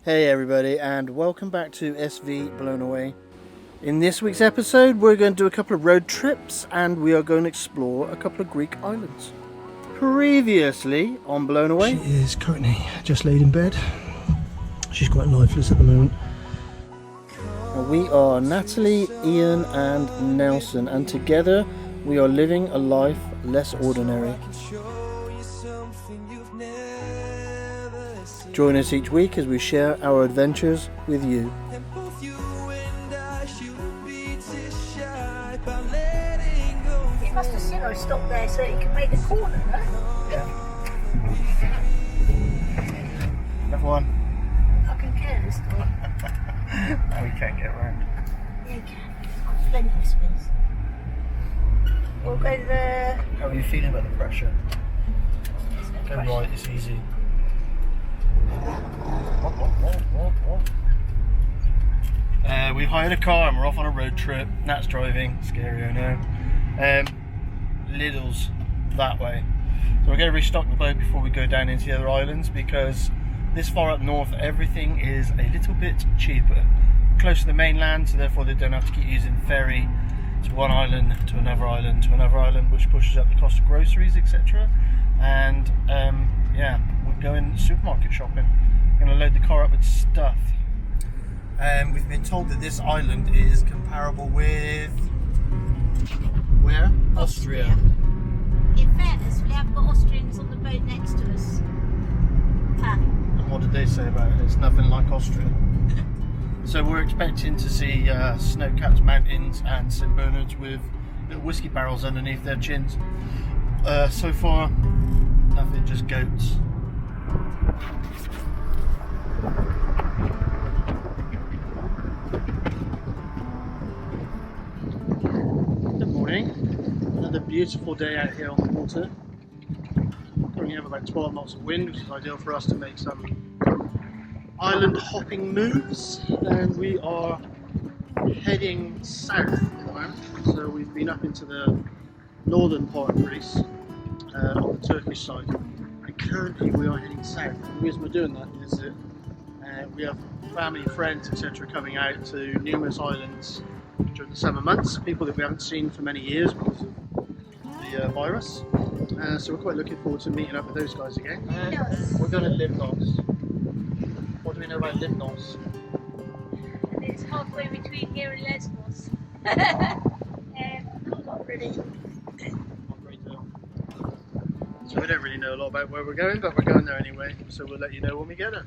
Hey everybody, and welcome back to SV Blown Away. In this week's episode we're going to do a couple of road trips and we are going to explore a couple of Greek islands. Previously on Blown Away. She is currently just laid in bed. She's quite lifeless at the moment. We are Natalie, Ian and Nelson, and together we are living a life less ordinary. Join us each week as we share our adventures with you. He must have seen I stopped there so he can make the corner, no? Yeah. Another one. Fucking careless dog. We can't get around. Yeah, you can. I've got plenty of space. We'll go to the... How are you feeling about the pressure? Go right, it's easy. We hired a car and we're off on a road trip. Nat's driving, scary I know. Lidl's that way. So we're going to restock the boat before we go down into the other islands, because this far up north everything is a little bit cheaper. We're close to the mainland, so therefore they don't have to keep using ferry to one island, to another island, to another island, which pushes up the cost of groceries, etc. And yeah, we're going supermarket shopping. We're going to load the car up with stuff. We've been told that this island is comparable with... where? Austria. In fairness, we have got Austrians on the boat next to us. And what did they say about it? It's nothing like Austria. So we're expecting to see snow-capped mountains and St Bernards with little whiskey barrels underneath their chins. So far, nothing, just goats. Good morning. Another beautiful day out here on the water. Currently have about 12 knots of wind, which is ideal for us to make some island hopping moves. And we are heading south at the moment. So we've been up into the northern part of Greece, on the Turkish side. And currently we are heading south. And the reason we're doing that is that we have family, friends, etc. coming out to numerous islands during the summer months, people that we haven't seen for many years because of the virus. So we're quite looking forward to meeting up with those guys again. We're going to Limnos. What do we know about Limnos? It's halfway between here and Lesbos. Not really. Not great deal. So we don't really know a lot about where we're going, but we're going there anyway, so we'll let you know when we get there.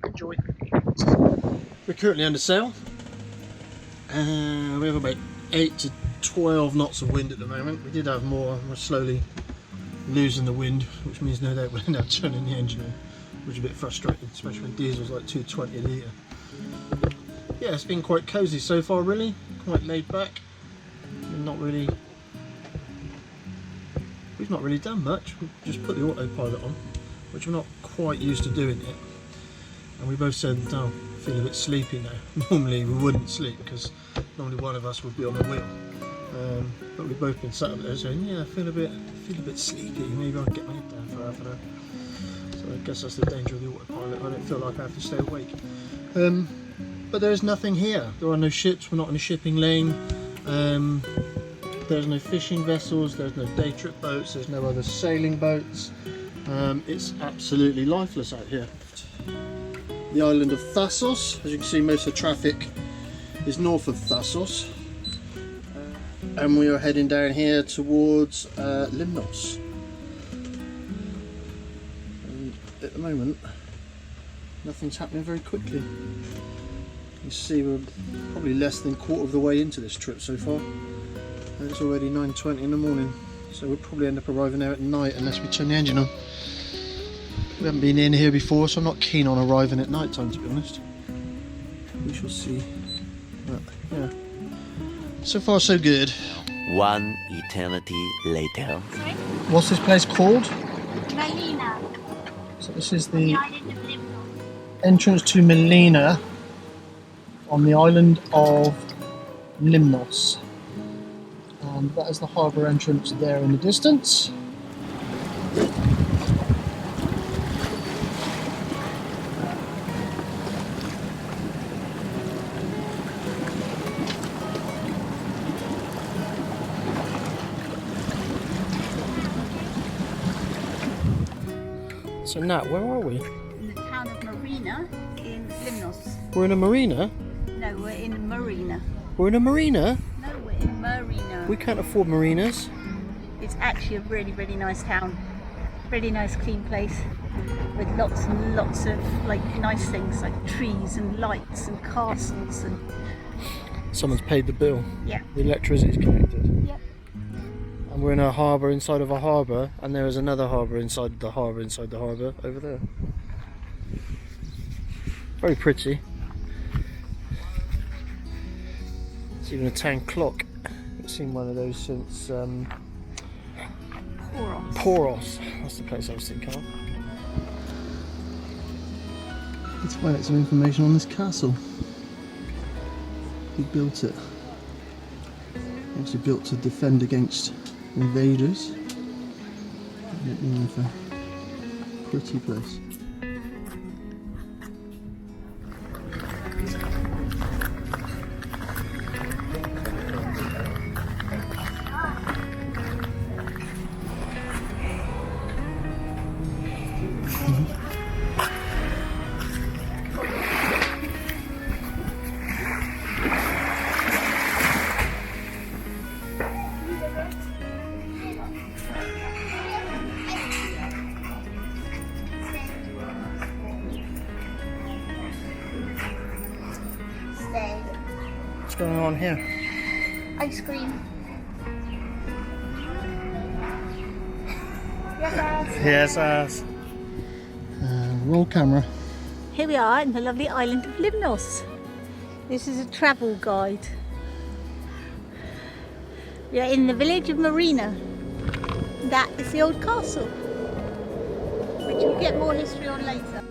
Enjoy. We're currently under sail. We have about 8 to 12 knots of wind at the moment. We did have more. We're slowly losing the wind, which means no doubt we'll end up turning the engine on, which is a bit frustrating, especially when diesel's like $2.20 a litre. Yeah, it's been quite cosy so far, really. Quite laid back. We've not really done much. We've just put the autopilot on, which we're not quite used to doing yet. And we both said, oh, I feel a bit sleepy now. Normally we wouldn't sleep because normally one of us would be on the wheel. But we've both been sat up there saying, yeah, I feel a bit sleepy. Maybe I'll get my head down for half an hour. So I guess that's the danger of the autopilot. I don't feel like I have to stay awake. But there's nothing here. There are no ships. We're not in a shipping lane. There's no fishing vessels. There's no day trip boats. There's no other sailing boats. It's absolutely lifeless out here. The island of Thasos. As you can see, most of the traffic is north of Thasos. And we are heading down here towards Limnos. And at the moment, nothing's happening very quickly. You see, we're probably less than a quarter of the way into this trip so far. And it's already 9:20 in the morning. So we'll probably end up arriving there at night unless we turn the engine on. We haven't been in here before, so I'm not keen on arriving at night time, to be honest. We shall see. But yeah, so far so good. One eternity later. What's this place called? Melina. So this is The the island of Limnos. entrance to Melina on the island of Limnos. And that is the harbour entrance there in the distance. So Nat, where are we? In the town of Marina in Limnos. We're in a marina? No, we're in Marina. We're in a marina? No, we're in Marina. We can't afford marinas. It's actually a really, really nice town. Really nice, clean place with lots and lots of like nice things like trees and lights and castles and. Someone's paid the bill. Yeah. The electricity's connected. Yep. And we're in a harbour inside of a harbour, and there is another harbour inside the harbour over there. Very pretty. It's even a town clock. I haven't seen one of those since Poros. That's the place I was thinking of. Let's find out some information on this castle. Who built it? Obviously built to defend against invaders. Pretty place. What's going on here? Ice cream. Yes. Yes, Roll camera. Here we are in the lovely island of Limnos. This is a travel guide. We are in the village of Marina. That is the old castle, which we'll get more history on later.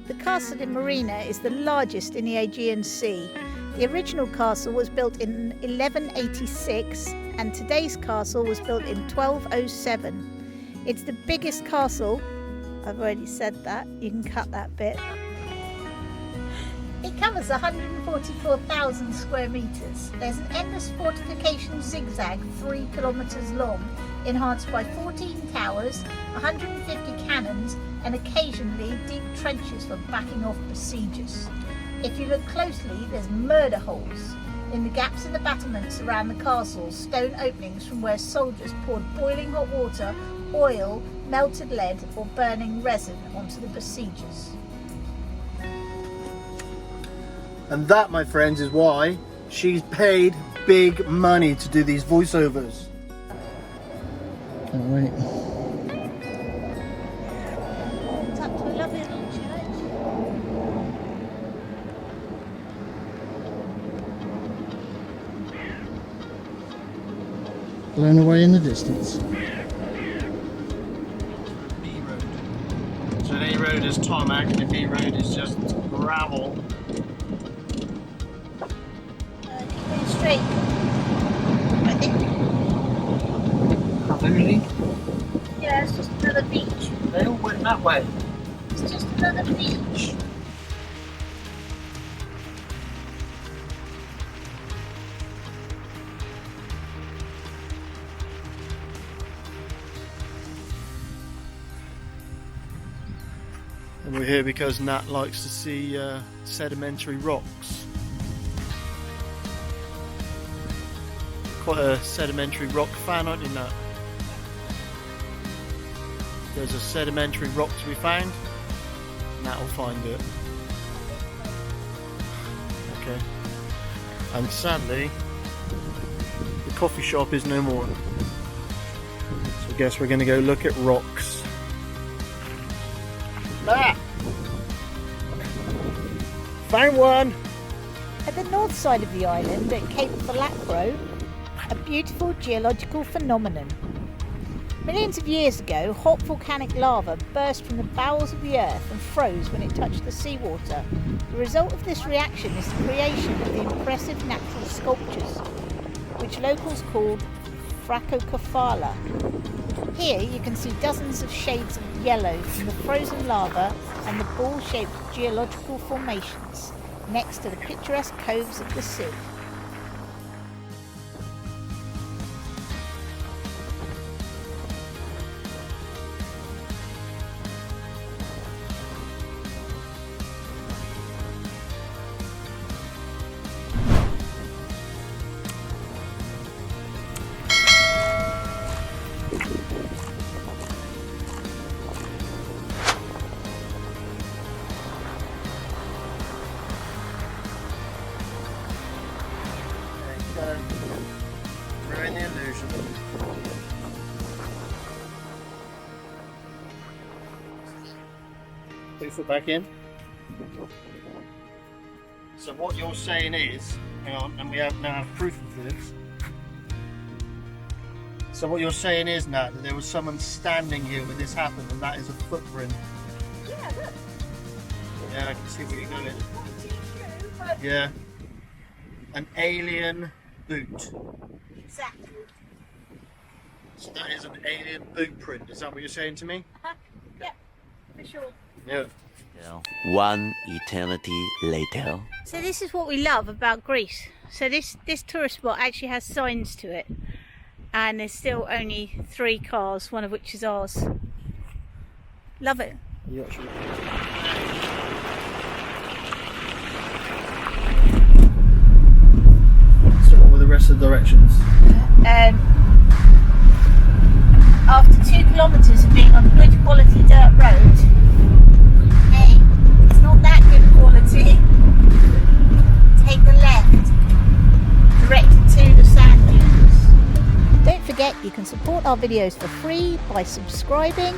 The castle in Marina is the largest in the Aegean Sea. The original castle was built in 1186 and today's castle was built in 1207. It's the biggest castle. I've already said that, you can cut that bit. It covers 144,000 square metres. There's an endless fortification zigzag 3 kilometres long, enhanced by 14 towers, 150 cannons and occasionally deep trenches for backing off besiegers. If you look closely, there's murder holes. In the gaps in the battlements around the castle, stone openings from where soldiers poured boiling hot water, oil, melted lead or burning resin onto the besiegers. And that, my friends, is why she's paid big money to do these voiceovers. Can't wait. It's up to a lovely little church. Blown away in the distance. B road. So an A road is tarmac and a B road is just gravel. Keep going straight. I think. Really? Yeah, it's just another beach. They all went that way. It's just another beach. And we're here because Nat likes to see sedimentary rocks. Quite a sedimentary rock fan, aren't you, Nat? There's a sedimentary rock to be found. Nat will find it. Okay. And sadly, the coffee shop is no more. So I guess we're going to go look at rocks. Ah! Found one! At the north side of the island, at Cape Falacro, a beautiful geological phenomenon. Millions of years ago, hot volcanic lava burst from the bowels of the earth and froze when it touched the seawater. The result of this reaction is the creation of the impressive natural sculptures, which locals called Fracocefala. Here you can see dozens of shades of yellow from the frozen lava and the ball-shaped geological formations next to the picturesque coves of the sea. your foot back in. So what you're saying is, hang on, and we now have proof of this. So what you're saying is, Nat, that there was someone standing here when this happened, and that is a footprint. Yeah, look. Yeah, I can see where you're going. Yeah. An alien boot. Exactly. So that is an alien boot print. Is that what you're saying to me? Yep, for sure. Yeah. 1 eternity later. So this is what we love about Greece. So this tourist spot actually has signs to it, and there's still only 3 cars, one of which is ours. Love it. Yeah, sure. So what were the rest of the directions? After 2 kilometres of being on good quality dirt road, hey, it's not that good quality. Take the left, directed to the sand dunes. Don't forget you can support our videos for free by subscribing,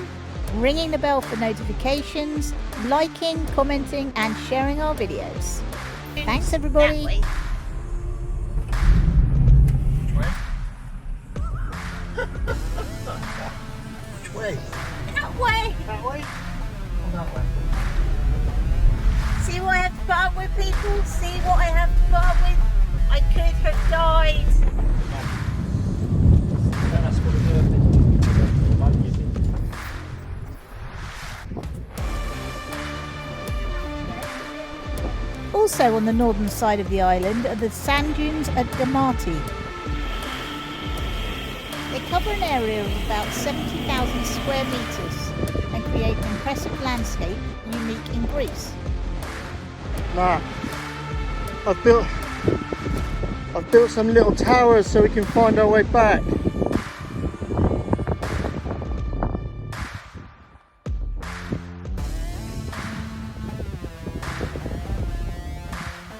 ringing the bell for notifications, liking, commenting and sharing our videos. Thanks everybody. Which way? Which way? That way. That way? Or that way? See what I have to put up with, people? See what I have to put up with? I could have died. That's what it is. Also on the northern side of the island are the sand dunes at Gamati. They cover an area of about 70,000 square metres and create an impressive landscape unique in Greece. Nah, I've built some little towers so we can find our way back.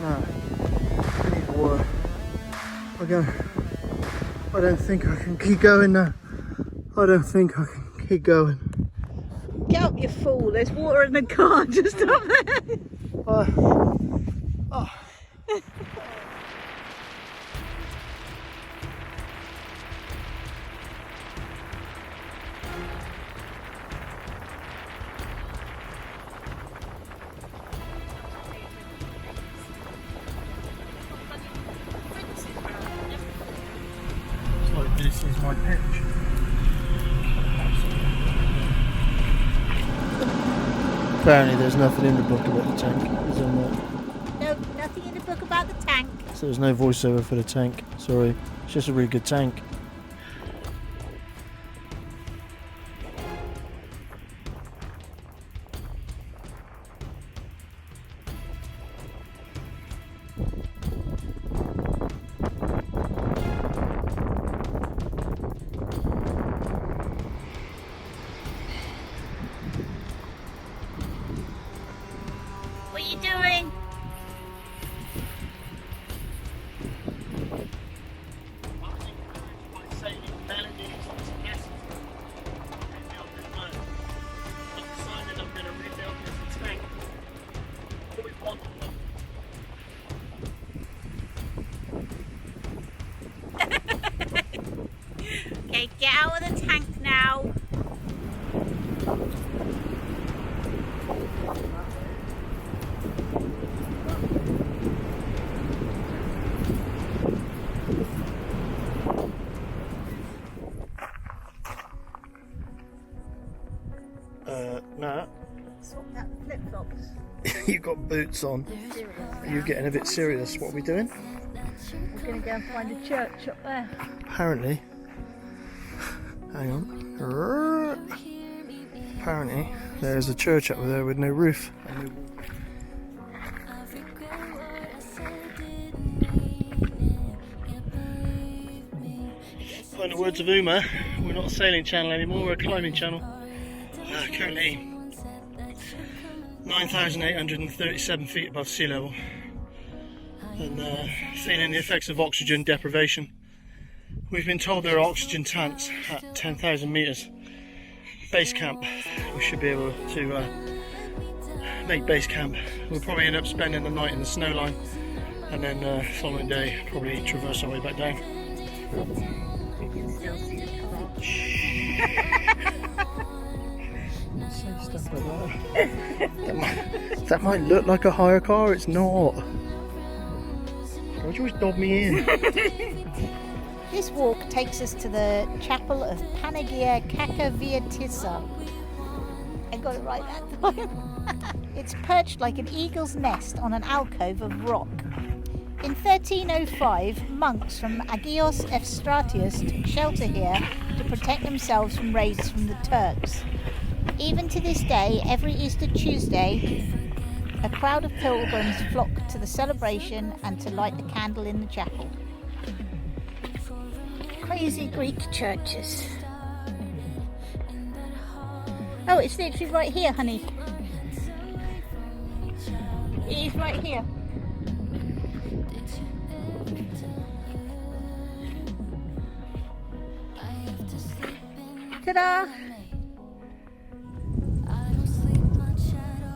Nah, I need water. I don't think I can keep going now. I don't think I can keep going. Get up, you fool. There's water in the car. Just up there. So this is my pitch. Apparently there's nothing in the book about the tank, is there not? No, nothing in the book about the tank. So there's no voiceover for the tank, sorry. It's just a really good tank. What are you doing? Okay, get out of the tank now. Nah, Swap that with flip-flops. you've got boots on. You're getting a bit serious. What are we doing? We're going to go and find a church up there. Apparently, hang on. Apparently, there's a church up there with no roof. In the words of Uma, we're not a sailing channel anymore, we're a climbing channel. Currently 9,837 feet above sea level, and feeling the effects of oxygen deprivation. We've been told there are oxygen tanks at 10,000 metres base camp. We should be able to make base camp. We'll probably end up spending the night in the snow line, and then following day probably traverse our way back down. You can still see the car. Say stuff like that. That might look like a hire car, it's not. Why'd you always dob me in? This walk takes us to the chapel of Panagia Kakaviatissa. I got it right that time. It's perched like an eagle's nest on an alcove of rock. In 1305, monks from Agios Efstratius took shelter here to protect themselves from raids from the Turks. Even to this day, every Easter Tuesday, a crowd of pilgrims flock to the celebration and to light the candle in the chapel. Crazy Greek churches. Oh, it's literally right here, honey. It is right here. Ta-da!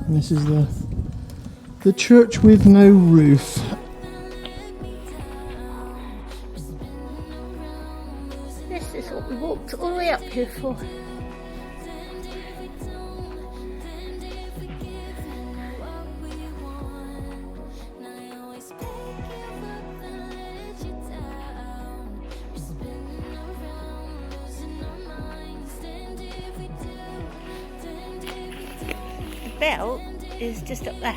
And this is the church with no roof. This is what we walked all the way up here for. The bell is just up there.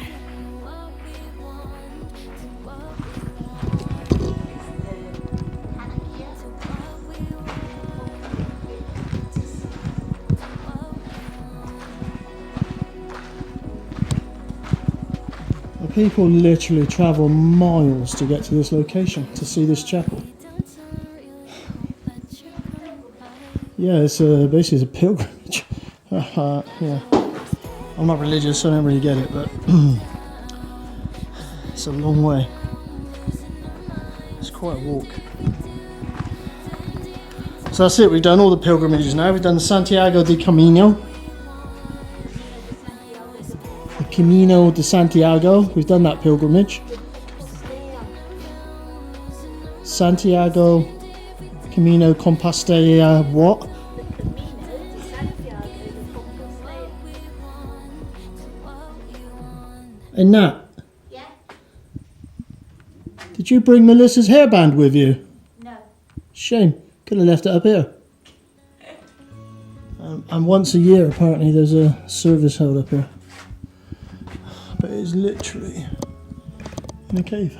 People literally travel miles to get to this location, to see this chapel. Yeah, it's basically a pilgrimage. Yeah. I'm not religious, so I don't really get it, but it's a long way. It's quite a walk. So that's it, we've done all the pilgrimages now. We've done the Santiago de Camino. The Camino de Santiago, we've done that pilgrimage. Santiago, Camino Compostela, what? And that? Yeah? Did you bring Melissa's hairband with you? No. Shame. Could have left it up here. And once a year, apparently, there's a service held up here. But it's literally in a cave.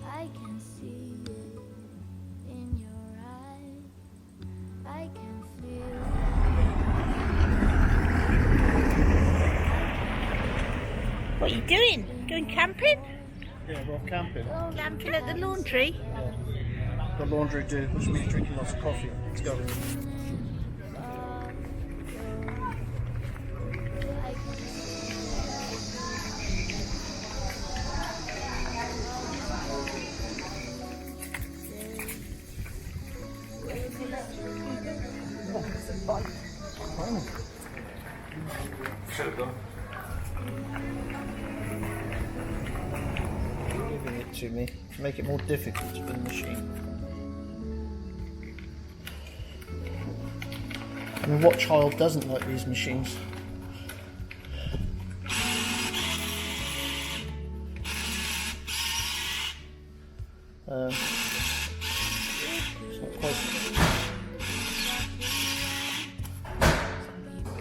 I can see it in your eyes. I can feel What are you doing? Going camping? Yeah, we're off camping. Camping at the laundry? The laundry do, which means drinking lots of coffee. Let's go. Giving it to me to make it more difficult for the machine. I mean, what child doesn't like these machines?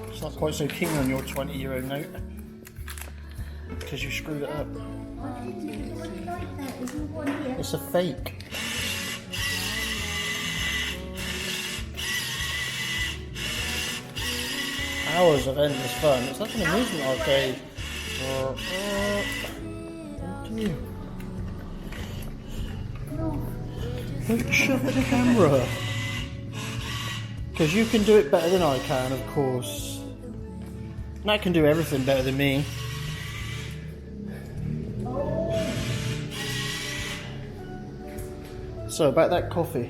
It's not quite so keen on your 20-euro note because you screwed it up. It's a fake. Hours of endless fun. It's like an amusement arcade. Thank you. Don't shove at the camera. Because you can do it better than I can, of course. And I can do everything better than me. So about that coffee.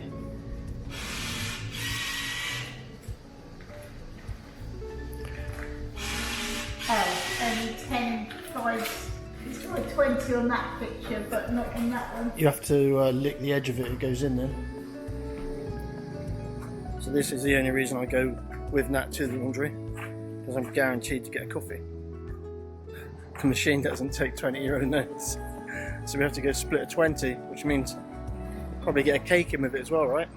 Only 10 5. It's got a 20 on that picture, but not on that one. You have to lick the edge of it, it goes in then. So this is the only reason I go with Nat to the laundry, because I'm guaranteed to get a coffee. The machine doesn't take 20€ notes, so we have to go split a 20, which means probably get a cake in with it as well, right?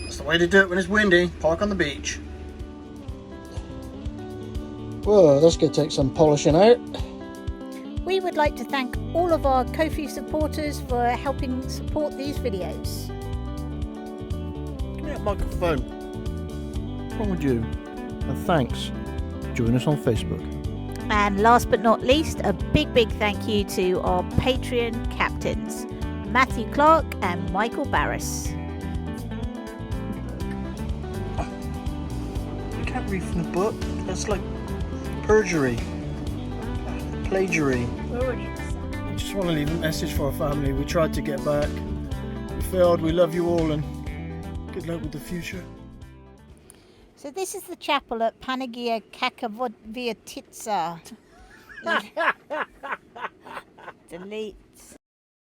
That's the way to do it when it's windy. Park on the beach. Whoa, that's going to take some polishing out. We would like to thank all of our Ko-fi supporters for helping support these videos. Give me that microphone. What's wrong with you? And thanks. Join us on Facebook. And last but not least, a big thank you to our Patreon captains, Matthew Clark and Michael Barris. You can't read from the book. That's like perjury. Plagiary. I just want to leave a message for our family. We tried to get back. We failed. We love you all and good luck with the future. So this is the chapel at Panagia Kakavoviatitsa. Delete.